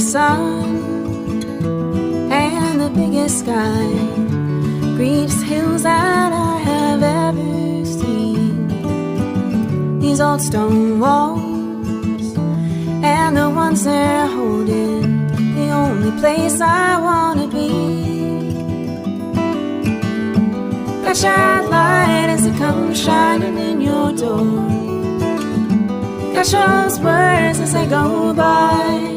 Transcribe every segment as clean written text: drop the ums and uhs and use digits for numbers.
sun and the biggest sky, greenest hills that I have ever seen. These old stone walls and the ones they're holding, the only place I wanna be. Catch that light as it comes shining in your door. Catch those words as they go by.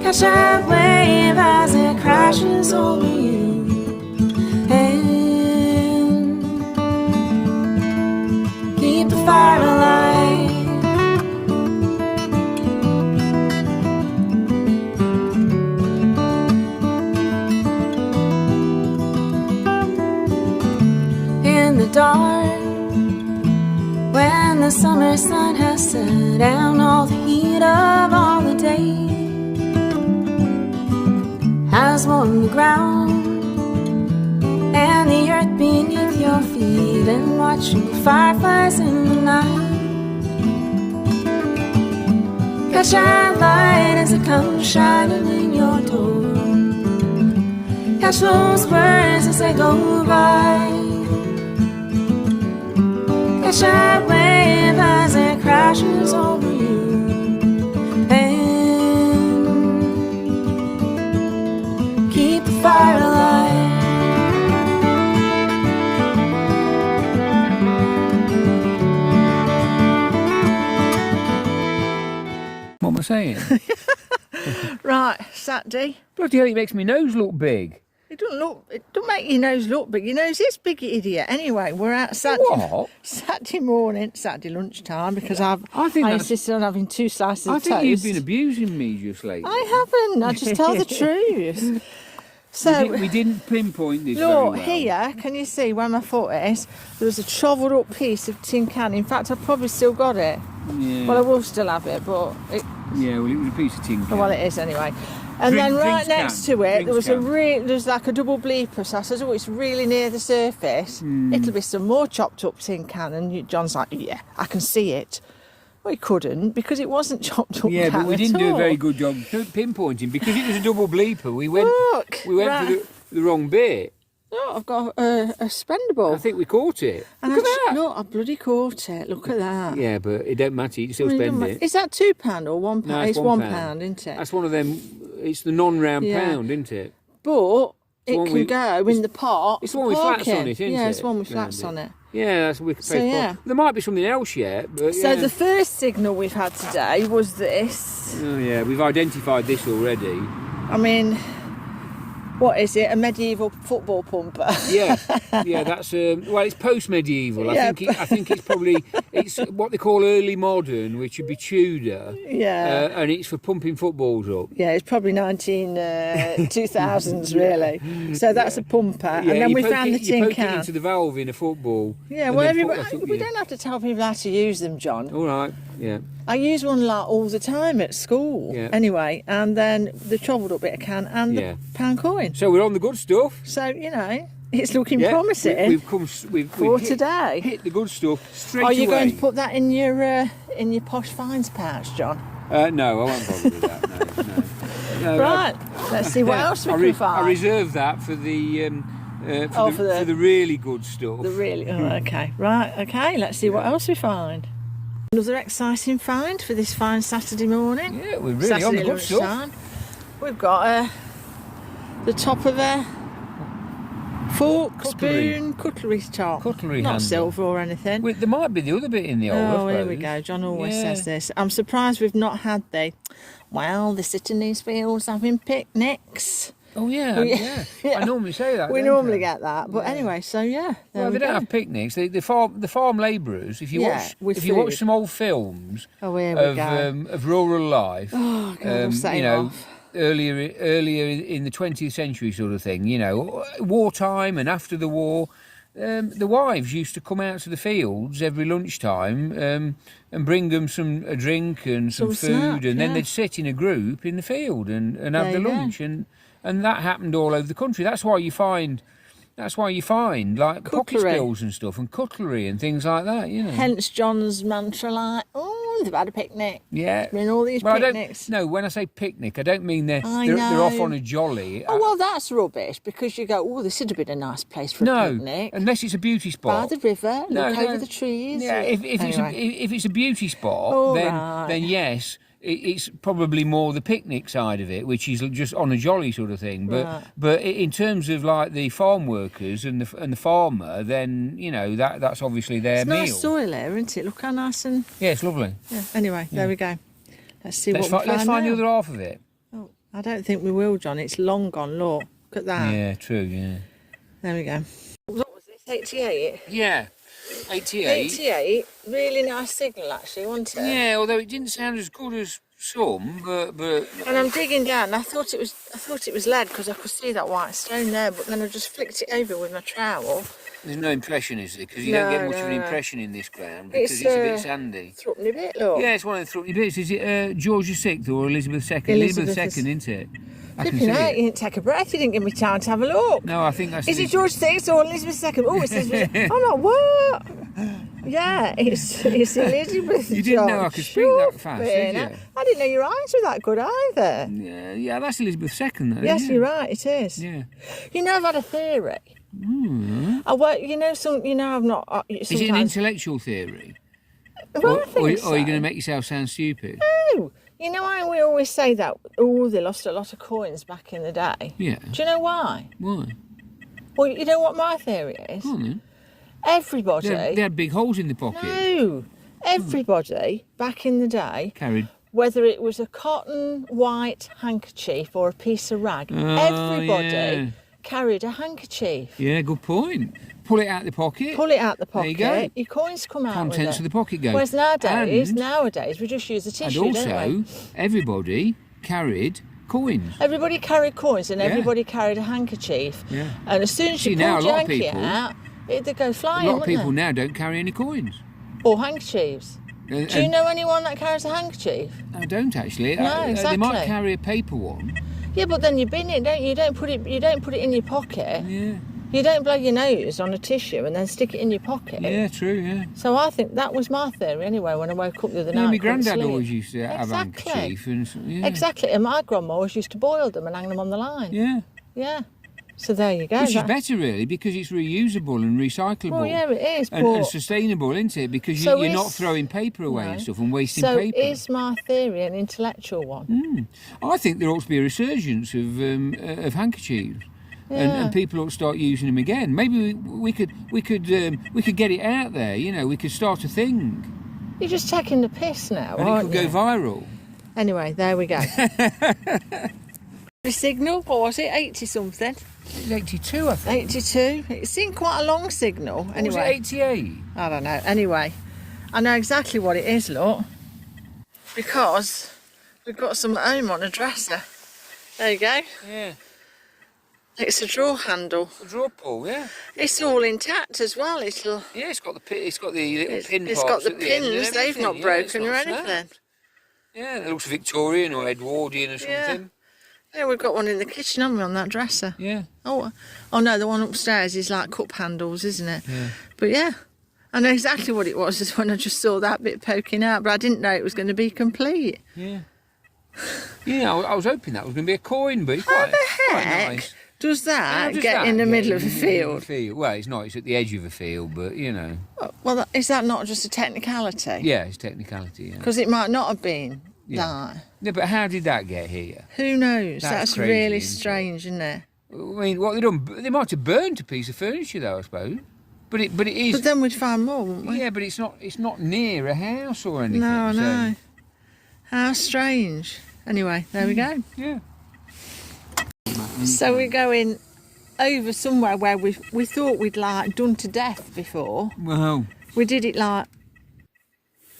Catch that wave as it crashes over you. And keep the fire alive. In the dark, when the summer sun has set down all the heat of all the day, has warmed the ground and the earth beneath your feet, and watching the fireflies in the night. Catch that light as it comes shining in your door. Catch those words as they go by. Catch that wave as it crashes over you. And keep the fire alive. What am I saying? Right, Saturday. Bloody hell, it makes my nose look big. It don't make your nose look big. Your nose is big, you idiot. Anyway, we're out Saturday. What? Saturday morning, Saturday lunchtime, because I think insisted on having 2 slices of toast. I think you've been abusing me just lately. I haven't. I just tell the truth. So we didn't pinpoint this very well. look, here, can you see where my foot is? There was a travelled up piece of tin can. In fact, I've probably still got it. Yeah. Well, I will still have it, but... Yeah, well, it was a piece of tin can. Well, it is anyway. And then right next to it, there was there's like a double bleeper. So I said, oh, it's really near the surface. It'll be some more chopped up tin can. And John's like, yeah, I can see it. Well, he couldn't, because it wasn't chopped up. Yeah, but we didn't do a all. very good job pinpointing, because it was a double bleeper. We went for the wrong bit. Look, I've got a spendable. I think we caught it. And Look at that. Look, I bloody caught it. Look at that. Yeah, but it don't matter. You can still spend it. Is that £2 or £1? No, it's £1, isn't it? That's one of them. It's the non-round pound, isn't it? But it can go in the pot. It's the one with flats on it, isn't it? Yeah, it's the one with flats on it. Yeah, that's Wikipedia. So, yeah. There might be something else yet, but So the first signal we've had today was this. Oh yeah, we've identified this already. I mean, what is it? A medieval football pumper? Yeah, that's well, it's post-medieval. Yeah. I think it's probably what they call early modern, which would be Tudor. Yeah. And it's for pumping footballs up. Yeah, it's probably 2000s really. So that's a pumper, and then we found the tin you poke can. it into the valve in a football. Yeah, well, we don't have to tell people how to use them, John. All right. Yeah. I use one like all the time at school. Yeah. Anyway, and then the travelled up bit of can and the pound coin. So we're on the good stuff. So it's looking promising. We've today. Hit the good stuff straight away. Are you going to put that in your posh finds pouch, John? No, I won't bother with that. No. Right. Let's see what else we can find. I reserve that for the for the really good stuff. Okay. Right. Okay. Let's see what else we find. Another exciting find for this fine Saturday morning. Yeah, we're really on the good stuff. We've got the top of a fork, spoon, cutlery top. Cutlery Not handle. silver or anything. There might be the other bit in the old. Oh, here we go. John always says this. I'm surprised we've not had they sit in these fields having picnics. Oh yeah. I normally say that. We normally get that, but anyway, so yeah. Well, they don't have picnics. The farm labourers. If you watch some old films of rural life, earlier in the 20th century sort of thing, wartime and after the war, the wives used to come out to the fields every lunchtime and bring them a drink and some food, and then they'd sit in a group in the field and have the lunch and that happened all over the country. That's why you find like pocket skills and stuff and cutlery and things like that, Hence John's mantra, like, oh, Oh, they've had a picnic. Yeah. Been all these picnics. No, when I say picnic, I don't mean they're off on a jolly. Oh, well, that's rubbish, because you go, oh, this would have been a nice place for a picnic. Unless it's a beauty spot. By the river, look over the trees. Yeah, if it's a beauty spot, then yes, it's probably more the picnic side of it, which is just on a jolly sort of thing. But in terms of like the farm workers and the farmer, then that's obviously their meal. It's nice soil here, isn't it? Look how nice and it's lovely. Yeah. Anyway, there we go. Let's see let's what we find. Let's find the other half of it. Oh, I don't think we will, John. It's long gone. Look at that. Yeah, true. Yeah. There we go. What was this? 88. Yeah. 88. 88, really nice signal actually, wasn't it? Yeah, although it didn't sound as good as some, but. And I'm digging down. I thought it was lead because I could see that white stone there, but then I just flicked it over with my trowel. There's no impression, is there? Because you don't get much of an impression in this ground because it's a bit sandy. Threepenny bit, look. Yeah, it's one of the threepenny bits. Is it George VI or Elizabeth II? Elizabeth II, isn't it? Flipping out, you didn't take a breath, you didn't give me time to have a look. No, I think that's... Is it George VI or Elizabeth II? Oh, it says... I'm like, what? Yeah, it's Elizabeth. You didn't know I could speak that fast, did you? I didn't know your eyes were that good either. Yeah, that's Elizabeth II, though. Yes, you're right, it is. Yeah. You know, I've had a theory. I've not... Is it an intellectual theory? Well, I think so. Or are you going to make yourself sound stupid? No. You know how we always say that, they lost a lot of coins back in the day? Yeah. Do you know why? Why? Well, you know what my theory is? Go on, then. Everybody... They had big holes in the pocket. No. Everybody, back in the day... Carried... Whether it was a cotton white handkerchief or a piece of rag, everybody carried a handkerchief. Yeah, good point. Pull it out the pocket. Pull it out the pocket. There you go. Your coins come out Contents with it. of the pocket go. Whereas nowadays we just use a tissue, and don't we? also, everybody carried coins. Everybody carried coins and everybody carried a handkerchief. Yeah. And as soon as you pulled your hanky out, it'd go flying, A lot of people now don't carry any coins. Or handkerchiefs. Do you know anyone that carries a handkerchief? I don't actually. No, exactly. They might carry a paper one. Yeah, but then you bin it, don't you? You don't put it in your pocket. Yeah. You don't blow your nose on a tissue and then stick it in your pocket. Yeah, true, yeah. So I think that was my theory anyway when I woke up the other night. My granddad always used to have a handkerchief. Exactly, and my grandma always used to boil them and hang them on the line. Yeah. Yeah. So there you go. Which is better, really, because it's reusable and recyclable. Well, yeah, it is. And sustainable, isn't it? Because you're not throwing paper away and stuff and wasting paper. So is my theory an intellectual one? I think there ought to be a resurgence of handkerchiefs. Yeah. And people ought to start using them again. Maybe we could get it out there. We could start a thing. You're just taking the piss now, and aren't you? It could go viral. Anyway, there we go. The signal, what was it? 80 something. It's 82, I think. 82. It seemed quite a long signal. Anyway, was it 88? I don't know. Anyway, I know exactly what it is, look, because we've got some at home on a dresser. There you go. Yeah. It's a drawer handle. A drawer pull, yeah. It's all intact as well. Yeah, it's got the little pin It's got the pins. They've not broken or anything. Snapped. Yeah, it looks Victorian or Edwardian or something. Yeah, we've got one in the kitchen, haven't we, on that dresser? Yeah. Oh no, the one upstairs is like cup handles, isn't it? Yeah. But yeah, I know exactly what it was when I just saw that bit poking out, but I didn't know it was going to be complete. Yeah. Yeah, I was hoping that was going to be a coin, but it's quite nice. Does that get in the middle of a field? Well, it's not. It's at the edge of a field, but Well, is that not just a technicality? Yeah, it's technicality. Because it might not have been that. Yeah, but how did that get here? Who knows? That's crazy, really strange, isn't it? I mean, what they done? They might have burnt a piece of furniture, though, I suppose. But it is. But then we'd find more, wouldn't we? Yeah, but it's not near a house or anything. No, no. How strange. Anyway, there we go. Yeah. So we're going over somewhere where we thought we'd done to death before. Well, we did it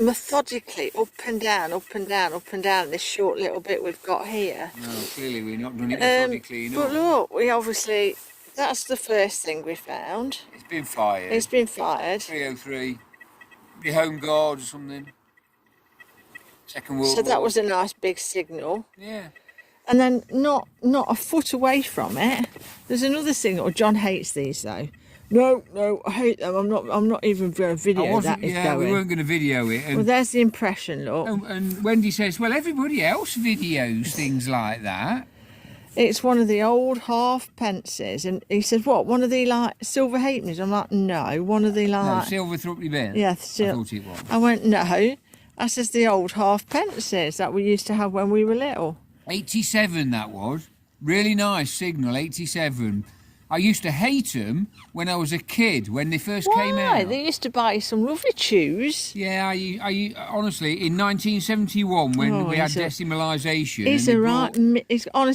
methodically, up and down, up and down, up and down. This short little bit we've got here. No, clearly we're not doing it methodically enough. But look, that's the first thing we found. It's been fired. 303. The Home Guard or something. Second World War. So that was a nice big signal. Yeah. And then not a foot away from it, there's another signal. John hates these though. No, I hate them. I'm not even going to video that. Yeah, we weren't going to video it. Well, there's the impression, look. And Wendy says, well, everybody else videos things like that. It's one of the old halfpences, and he says, what, one of the, like, silver halfpennies? I'm like, no, one of the, like... No, silver threepenny bit. Yeah, I thought it was. I went, no. I says, the old halfpences that we used to have when we were little. 87, that was. Really nice signal, 87. I used to hate them when I was a kid, when they first came out. Why? They used to buy some lovely chews. Yeah, I honestly, in 1971, when we had decimalisation...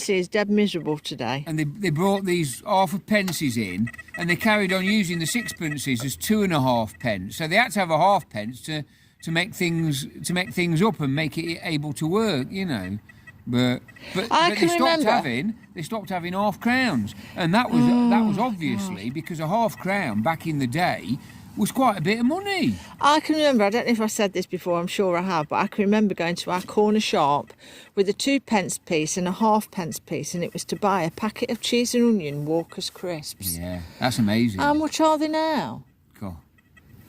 He's dead miserable today. And they brought these half a pences in, and they carried on using the sixpences as 2.5 pence. So they had to have a half pence to make things up and make it able to work, you know. But they stopped having half crowns, and that was obviously because a half crown back in the day was quite a bit of money. I can remember, I don't know if I said this before, I'm sure I have, but I can remember going to our corner shop with a 2p piece and a halfpence piece, and it was to buy a packet of cheese and onion Walker's crisps. Yeah, that's amazing. How much are they now? God.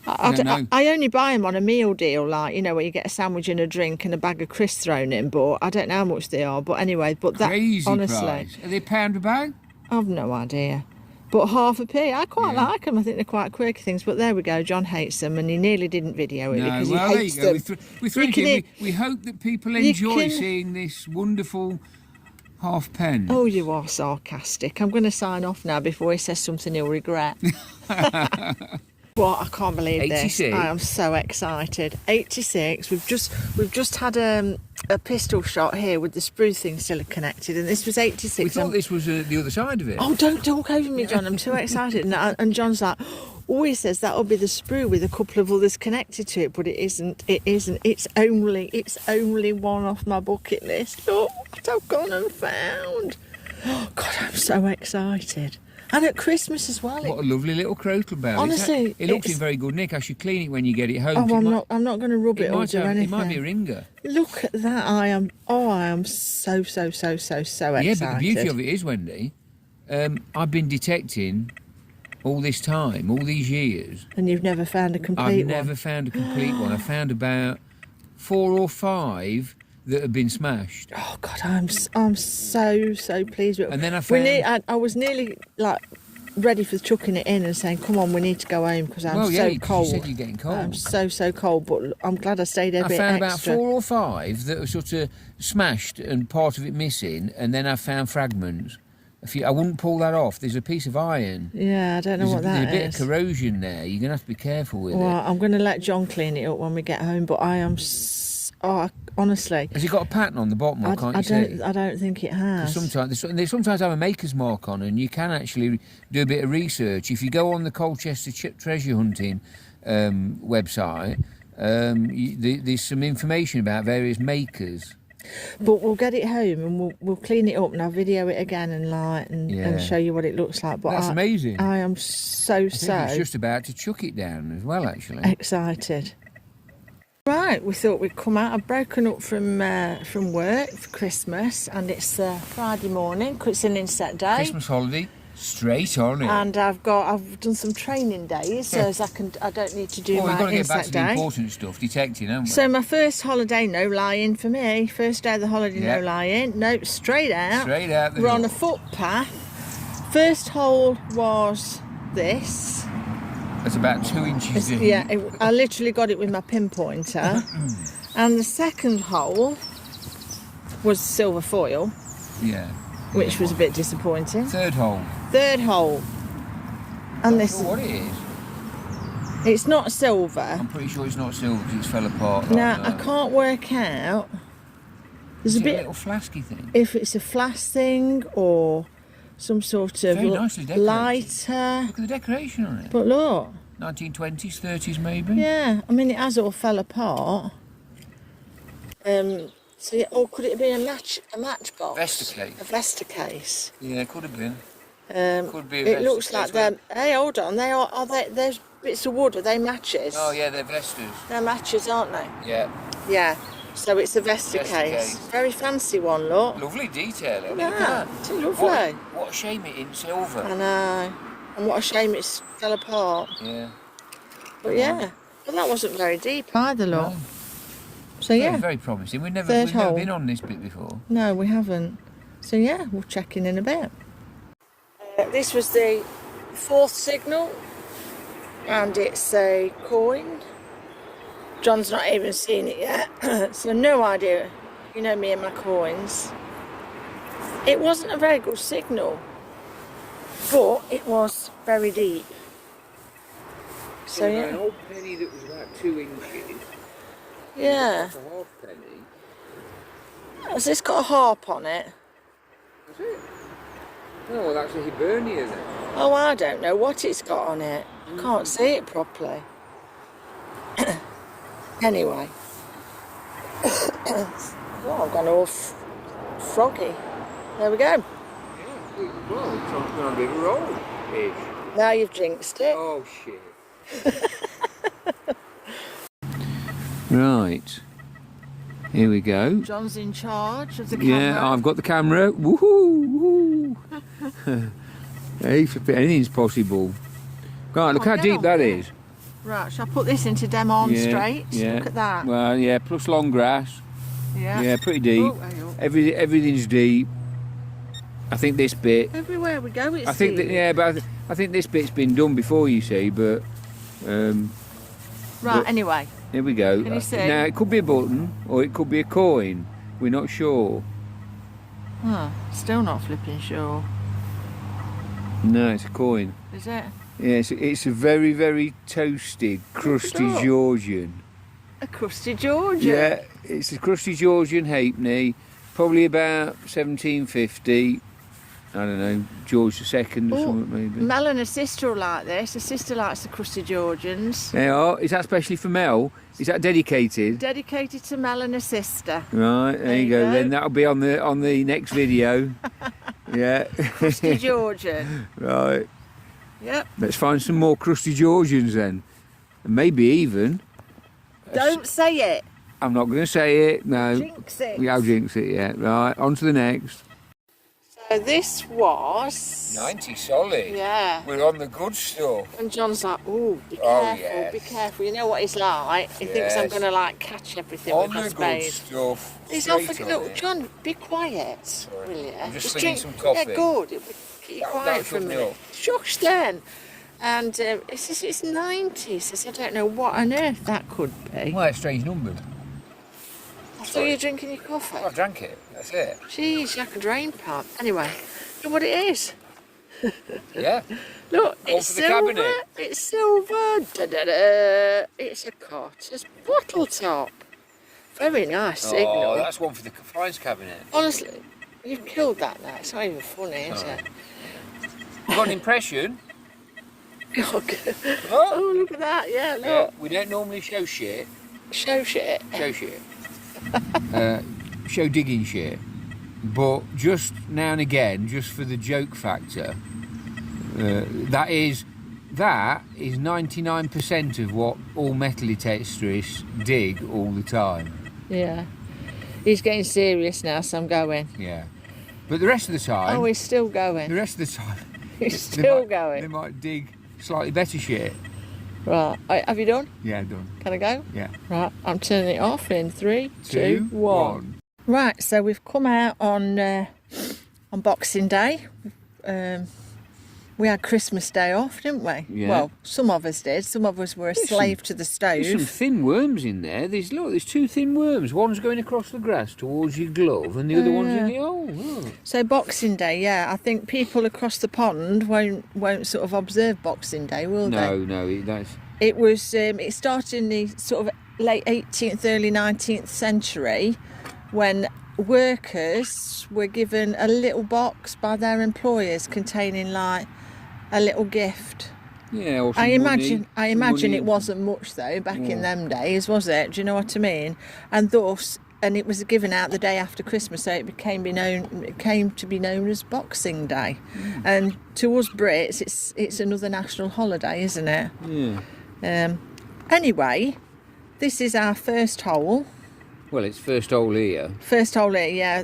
I only buy them on a meal deal, like, you know, where you get a sandwich and a drink and a bag of crisps thrown in, but I don't know how much they are. But anyway, Crazy honestly... price. Are they £1 a bag? I've no idea. But half a p, I quite like them. I think they're quite quirky things. But there we go, John hates them, and he nearly didn't video it because he hates them. We hope that people enjoy seeing this wonderful half-pen. Oh, you are sarcastic. I'm going to sign off now before he says something he'll regret. What? I can't believe 86. This. I am so excited. 86. We've just had a pistol shot here with the sprue thing still connected, and this was 86. We thought this was the other side of it. Oh, don't talk over me, John. I'm too excited. And John's like, oh, he says that'll be the sprue with a couple of others connected to it, but it isn't. It isn't. It's only one off my bucket list. Look what I've gone and found. Oh God, I'm so excited. And at Christmas as well. What a lovely little crotal bell. Honestly, it looks in very good nick. I should clean it when you get it home. Oh, I'm not going to rub it or do anything. It might be a ringer. Look at that. I am so excited. Yeah, but the beauty of it is, Wendy, I've been detecting all this time, all these years. And you've never found a complete one? I've never found a complete one. I found about 4 or 5 that have been smashed. Oh God, I'm so pleased with it. And then I was nearly like ready for chucking it in and saying, "Come on, we need to go home because I'm cold." You said you're getting cold. I'm so cold, but I'm glad I stayed a bit extra. I found about 4 or 5 that were sort of smashed and part of it missing, and then I found fragments. I wouldn't pull that off. There's a piece of iron. Yeah, I don't know what that is. There's a bit of corrosion there. You're going to have to be careful with it. I'm going to let John clean it up when we get home, but I am... honestly. Has it got a pattern on the bottom, or can't you see? I don't think it has. They sometimes have a maker's mark on, and you can actually do a bit of research. If you go on the Colchester treasure hunting website, there's some information about various makers. But we'll get it home and we'll clean it up, and I'll video it again and show you what it looks like. But that's amazing. I am so it's just about to chuck it down as well, actually. Excited. Right, we thought we'd come out. I've broken up from work for Christmas, and it's Friday morning. It's an inset day. Christmas holiday, straight on it. And I've done some training days, so as I don't need to do my inset day. We've got to get back to the important stuff, detecting, haven't we? So my first holiday, no lying for me. First day of the holiday, no lying. No, straight out. Straight out. We're on a footpath. First hole was this. It's about 2 inches in. Yeah, I literally got it with my pinpointer. And the second hole was silver foil. Yeah. Which was a bit disappointing. Third hole. And this. What it is? It's not silver. I'm pretty sure it's not silver because it's fell apart. Now, I can't work out. There's a little flasky thing. If it's a flask thing or some sort of very nicely decorated. Lighter. Look at the decoration on it. But look. 1920s, 30s maybe. Yeah, I mean it has all fell apart. So yeah, or could it be a matchbox? Vesta case. A Vesta case. Yeah, it could have been. Could be. It looks like they're. Hey, hold on. Are they? There's bits of wood. Are they matches? Oh yeah, they're Vestas. They're matches, aren't they? Yeah. Yeah. So it's a Vesta case. Very fancy one, look. Lovely detail. Yeah, it's lovely. What a shame it isn't silver. I know. And what a shame it fell apart. Yeah. But yeah, well, that wasn't very deep either, look. No. So yeah, Very promising. We've never hole. been on this bit before. No, we haven't. So yeah, we'll check in a bit. This was the 4th signal, and it's a coin. John's not even seen it yet, so no idea. You know me and my coins. It wasn't a very good signal, but it was very deep. So yeah. An old penny that was about 2 inches. Yeah. It's a half penny. Has this got a harp on it? That's it. Oh, well, that's a Hibernia then. Oh, I don't know what it's got on it. I can't see it properly. Anyway. Oh, I've gone all froggy. There we go. Yeah, well, it's on a bit of a roll-ish. Now you've jinxed it. Oh, shit. Right. Here we go. John's in charge of the camera. Yeah, I've got the camera. Woohoo! Woohoo! Hey, anything's possible. God, look how deep that is. Right, shall I put this into dem on straight? Yeah. Look at that. Well, yeah, plus long grass. Yeah. Yeah, pretty deep. Oh, Everything's deep. I think this bit. everywhere we go, it's I think deep. that, yeah, but I think this bit's been done before, you see. But Right. but- Anyway, here we go. Can you see? Now it could be a button or it could be a coin. We're not sure. still not flipping sure. No, it's a coin. Is it Yeah, it's a very, very toasted, crusty up. Georgian. a Crusty Georgian? Yeah, it's a Crusty Georgian halfpenny, probably about 1750. I don't know, George II or something maybe. Mel and her sister will like this. Her sister likes the Crusty Georgians. They are. Is that specially for Mel? Is that dedicated? Dedicated to Mel and her sister. Right, there you go. Then that'll be on the next video. Yeah. Crusty Georgian. Right. Yep. Let's find some more Crusty Georgians then. And maybe even. Don't say it. I'm not going to say it. No. Jinx it. I'll jinx it. Yeah. Right. On to the next. So this was 90 solid. Yeah. We're on the good stuff. And John's like, oh, be careful, Oh, yes. be careful. You know what he's like. He thinks I'm Yes. going to like catch everything On with my the good spade. stuff. He's Straight not forgetting. on Look, it. John, be quiet. Will you? I'm just slinging some coffee. Yeah, good. Keep you That'll quiet for a shut me minute. up. Shush then. And it says it's 90. Says I don't know what on earth that could be. Well, it's strange numbered. So you're drinking your coffee? I've drank it. That's it. Jeez, like a drain pipe. Anyway, look what it is. Yeah. Look, All it's for the silver. cabinet. It's silver. Da-da-da. It's a cotter's bottle top. Very nice Oh, signal. that's one for the fines cabinet. Honestly, you've killed that now. It's not even funny, is it? You've got an impression? Oh, Oh. look at that. Yeah, look. Yeah, we don't normally show shit. Show shit. Show shit. Show digging shit. But just now and again, just for the joke factor, that is 99% of what all metal detectorists dig all the time. Yeah. He's getting serious now, so I'm going. Yeah. But the rest of the time, Oh, he's still going. the rest of the time, He's they still might- going. They might dig slightly better shit. Right. Have you done? Yeah, done. Can I go? Yeah. Right. I'm turning it off in 3, 2, 1. 1. Right. So we've come out on Boxing Day. We had Christmas Day off, didn't we? Yeah. Well, some of us did. Some of us were a slave to the There's some stove. thin worms in there. There's 2 thin worms. One's going across the grass towards your glove, and the other one's in the hole. Oh. So Boxing Day, yeah. I think people across the pond won't sort of observe Boxing Day, will they? No, that's It was. It started in the sort of late 18th, early 19th century, when workers were given a little box by their employers containing like a little gift. yeah. Or some I imagine money. it wasn't much though back in them days, was it? Do you know what I mean? And it was given out the day after Christmas, so it came to be known as Boxing Day. And to us Brits, it's another national holiday, isn't it? Yeah. Anyway, this is our first hole. Well, it's first hole here. First hole here, yeah.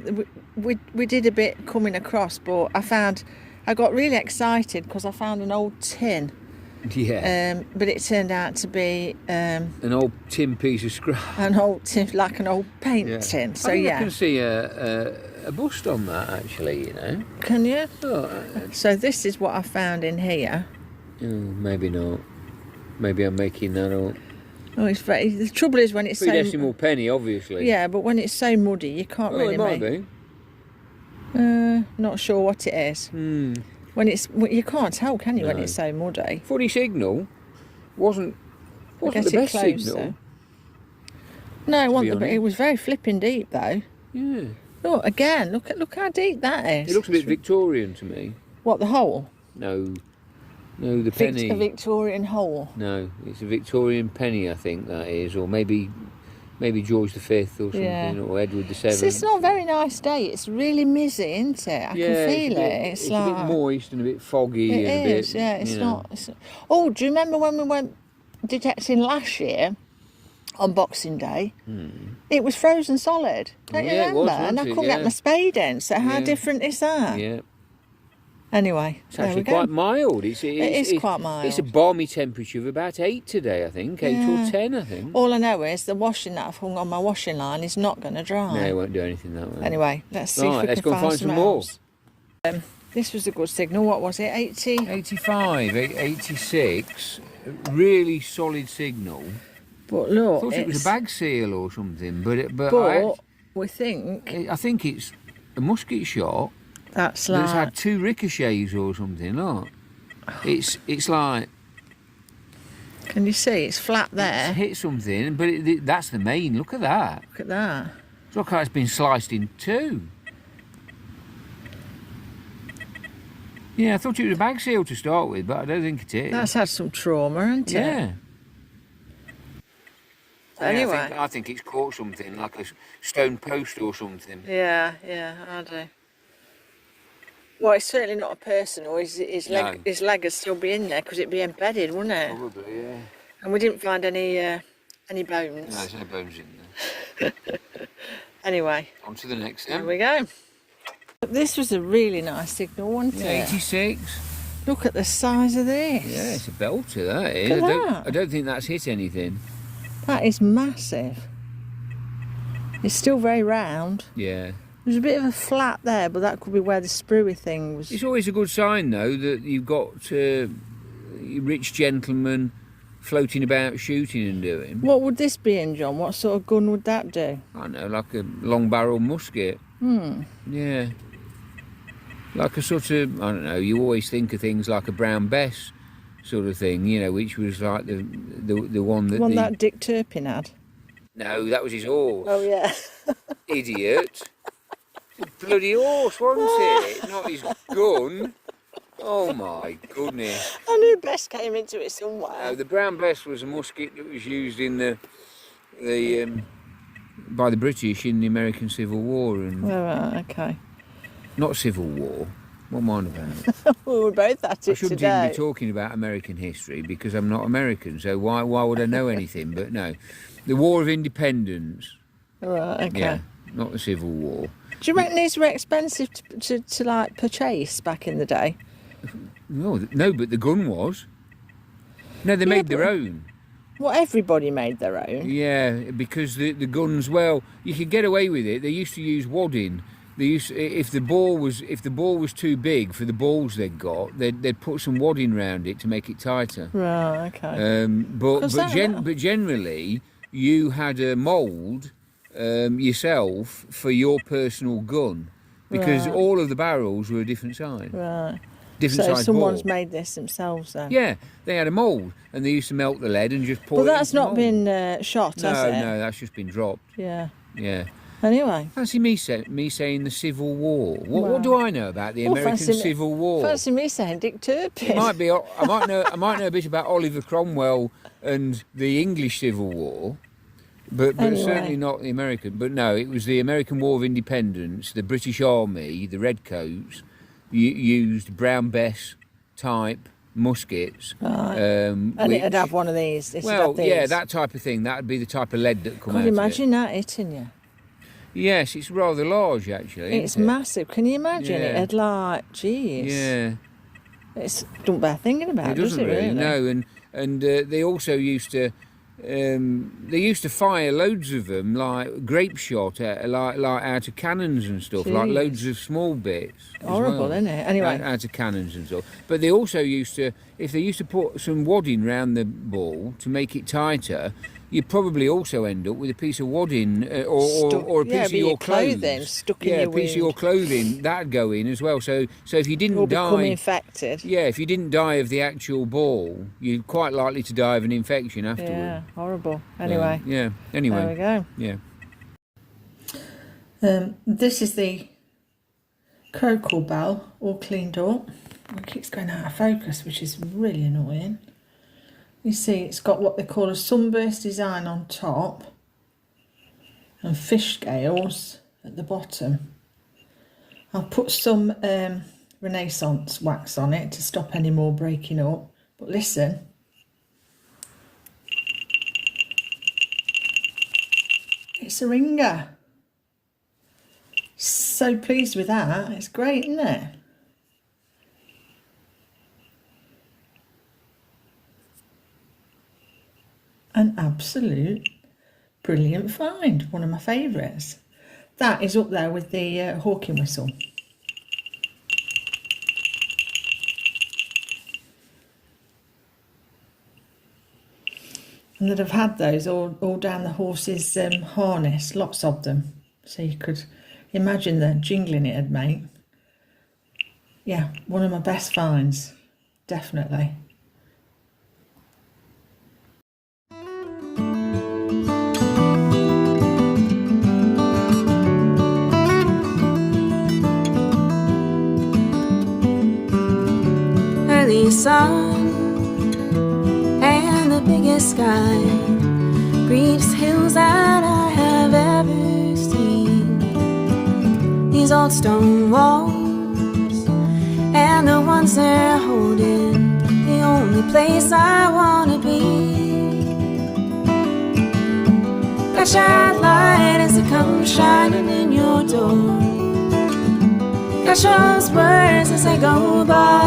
We did a bit coming across, but I found I got really excited because I found an old tin. Yeah. But it turned out to be an old tin piece of scrap. An old tin, like an old paint tin. So I think I can see a bust on that actually. You know. Can you? Oh, so this is what I found in here. Oh, maybe not. Maybe I'm making that up. Oh, it's very. The trouble is when it's so. Decimal penny, obviously. Yeah, but when it's so muddy, you can't really it might be. Not sure what it is. When you can't tell, can you, when it's so muddy? Funny signal. Wasn't the best signal. No, it wasn't. But it was very flipping deep, though. Yeah. Look again. Look how deep that is. It looks a bit Victorian to me. What, the hole? No, the penny. A Victorian hole. No, it's a Victorian penny, I think that is, or maybe George V or something, or Edward VII. It's not a very nice day. It's really mizzy, isn't it? I can feel it. It's like, a bit moist and a bit foggy. It is, yeah. It's not. Oh, do you remember when we went detecting last year on Boxing Day? It was frozen solid. Don't you remember? It was, and I couldn't get my spade in. So how different is that? Yeah. Anyway, it's actually quite mild. It is quite mild. It's a balmy temperature of about 8 today, I think. 8 or 10, I think. All I know is the washing that I've hung on my washing line is not going to dry. No, it won't do anything that way. Anyway, let's see if we can find some more. This was a good signal. What was it? 80? 85, 86. Really solid signal. But look, I thought it was a bag seal or something, but we think. I think it's a musket shot. That's like. It's had 2 ricochets or something. Look, it's like. Can you see? It's flat there. It's hit something, but that's the main. Look at that. Look at that. It's like it's been sliced in 2. Yeah, I thought it was a bag seal to start with, but I don't think it is. That's had some trauma, hasn't it? Yeah. Anyway. I think it's caught something, like a stone post or something. Yeah, I do. Well, it's certainly not a person, or his leg would still be in there because it'd be embedded, wouldn't it? Probably, yeah. And we didn't find any bones. No, there's no bones in there. Anyway. On to the next There we go. This was a really nice signal, wasn't it? 86. Look at the size of this. Yeah, it's a belter, that is. I don't think that's hit anything. That is massive. It's still very round. Yeah. There's a bit of a flat there, but that could be where the screwy thing was. It's always a good sign, though, that you've got rich gentlemen floating about shooting and doing. What would this be in, John? What sort of gun would that do? I don't know, like a long barrel musket. Yeah. Like a sort of, I don't know, you always think of things like a Brown Bess sort of thing, you know, which was like the one that... that Dick Turpin had? No, that was his horse. Oh, yeah. Idiot. Bloody horse, wasn't it? Not his gun. Oh, my goodness. I knew Bess came into it somewhere. No, the Brown Bess was a musket that was used in by the British in the American Civil War. And right, okay. Not Civil War. What am I on about? We were both at it today. I shouldn't even be talking about American history because I'm not American, so why would I know anything? But no, the War of Independence. Right, okay. Yeah, not the Civil War. Do you reckon these were expensive to like purchase back in the day? No, but the gun was. No, they made their own. Well, everybody made their own. Yeah, because the guns, well, you could get away with it. They used to use wadding. If the ball was too big for the balls they'd got, they'd put some wadding round it to make it tighter. Right, okay. But generally, you had a mould yourself for your personal gun because all of the barrels were a different size. Right. Different size someone's ball. made this themselves then? Yeah, they had a mould and they used to melt the lead and just pour it in. But that's not been shot, has it? No, that's just been dropped. Yeah. Yeah. Anyway. Fancy me saying the Civil War. What do I know about the American Civil War? Fancy me saying Dick Turpin. It might be. I might know a bit about Oliver Cromwell and the English Civil War, but anyway. Certainly not the American. But no, it was the American War of Independence. The British Army, the Redcoats, used Brown Bess type muskets. Right. And it'd have one of these. Well, yeah, that type of thing. That would be the type of lead that come out. Could imagine that hitting you. Yes, it's rather large actually. It's massive. Can you imagine it? It'd like, geez. Yeah. It's don't bear thinking about, Does it really? No, and they also used to fire loads of them, like grape shot, like out of cannons and stuff, like loads of small bits. Horrible, isn't it? Anyway, out of cannons and stuff. But they also used to, if they used to put some wadding round the ball to make it tighter, you'd probably also end up with a piece of wadding or a piece of your clothing stuck in your a piece of your clothing that'd go in as well. So if you didn't become infected. Yeah, if you didn't die of the actual ball, you're quite likely to die of an infection afterwards. Yeah, horrible. Anyway. Anyway. There we go. Yeah. This is the crotal bell, all cleaned up. It keeps going out of focus, which is really annoying. You see, it's got what they call a sunburst design on top and fish scales at the bottom. I'll put some Renaissance wax on it to stop any more breaking up. But listen. It's a ringer. So pleased with that. It's great, isn't it? An absolute brilliant find. One of my favourites. That is up there with the hawking whistle. And that I've had those all down the horse's harness, lots of them. So you could imagine the jingling it'd make. Yeah, one of my best finds, definitely. Early sun and the biggest sky grieves hills that I have ever seen. These old stone walls and the ones they're holding, the only place I wanna be. Flashlight light as it comes shining in your door. Catch those words as they go by.